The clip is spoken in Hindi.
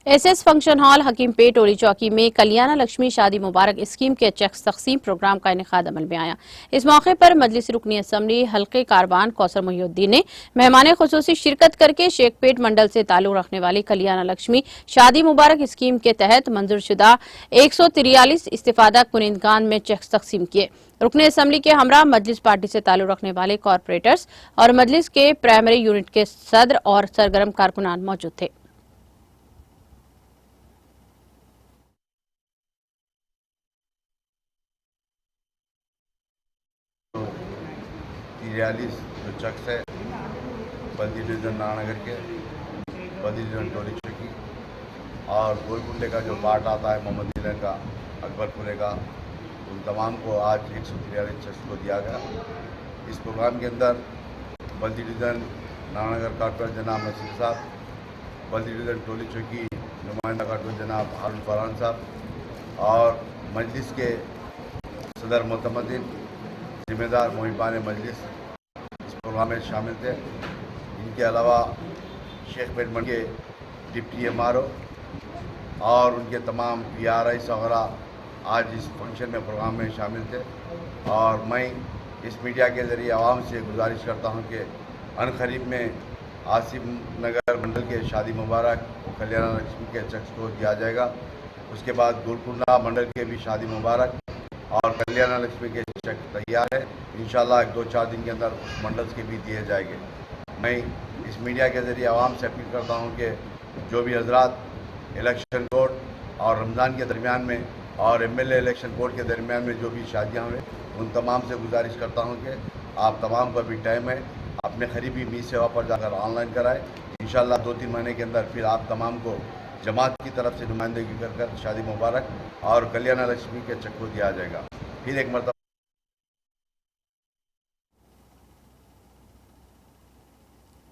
एसएस फंक्शन हॉल हकीमपेट टोली चौकी में कल्याण लक्ष्मी शादी मुबारक स्कीम के चेक तकसीम प्रोग्राम का इनेकाद अमल में आया। इस मौके पर मजलिस रुकनी असम्बली हल्के कारबान कौसर मोहिउद्दीन ने मेहमान खुसूसी शिरकत करके शेखपेट मंडल से ताल्लुक रखने वाली कल्याण लक्ष्मी शादी मुबारक स्कीम के तहत मंजूरशुदा 143 इस्तिफादा कुनिंदगान में चेक तकसीम किए। रुकने असम्बली के हमरा मजलिस पार्टी से ताल्लुक रखने वाले कॉरपोरेटर्स और मजलिस के प्राइमरी यूनिट के सदर और सरगर्म कारकुनान मौजूद थे। 43 जो चक्स है बल्दी डिवीज़न नारायणनगर के बल्दी डिवीज़न टोली चौकी और गोलकुंडे का जो पार्ट आता है मोहम्मदीन का अकबरपुरे का, उन तमाम को आज 143 चक्स को दिया गया। इस प्रोग्राम के अंदर बल्दी डिवीज़न नारायणनगर कॉर्पोरेटर जनाब नसीर साहब, बल्दी डिवीज़न टोली चौकी नुमाइंदा कॉर्पोरेटर जनाब हारून फरहान साहब और मजलिस के सदर मुतमद्दिन जिम्मेदार मुहिबान मजलिस इस प्रोग्राम में शामिल थे। इनके अलावा शेखपेट मंडी के डिप्टी एमआरओ और उनके तमाम PRIs वगैरह आज इस फंक्शन में प्रोग्राम में शामिल थे। और मैं इस मीडिया के ज़रिए आवाम से गुजारिश करता हूं कि अनकरीब में आसिफ नगर मंडल के शादी मुबारक कल्याण लक्ष्मी के चक्स को दिया जाएगा। उसके बाद गोलकुंडा मंडल के भी शादी मुबारक और कल्याण लक्ष्मी के चेक तैयार है। इंशाल्लाह 1-2-4 दिन के अंदर उस मंडल्स के भी दिए जाएंगे। मैं इस मीडिया के ज़रिए आवाम से अपील करता हूं कि जो भी हजरात इलेक्शन कोड और रमज़ान के दरमियान में और MLA इलेक्शन कोड के दरमियान में जो भी शादियां हुए, उन तमाम से गुजारिश करता हूं कि आप तमाम का भी टाइम है, अपने करीबी मी सेवा पर जाकर ऑनलाइन कराएं। इंशाल्लाह 2-3 महीने के अंदर फिर आप तमाम को जमात की तरफ से नुमाइंदगी कर शादी मुबारक और कल्याण लक्ष्मी के चेक को दिया जाएगा। फिर एक मरतबा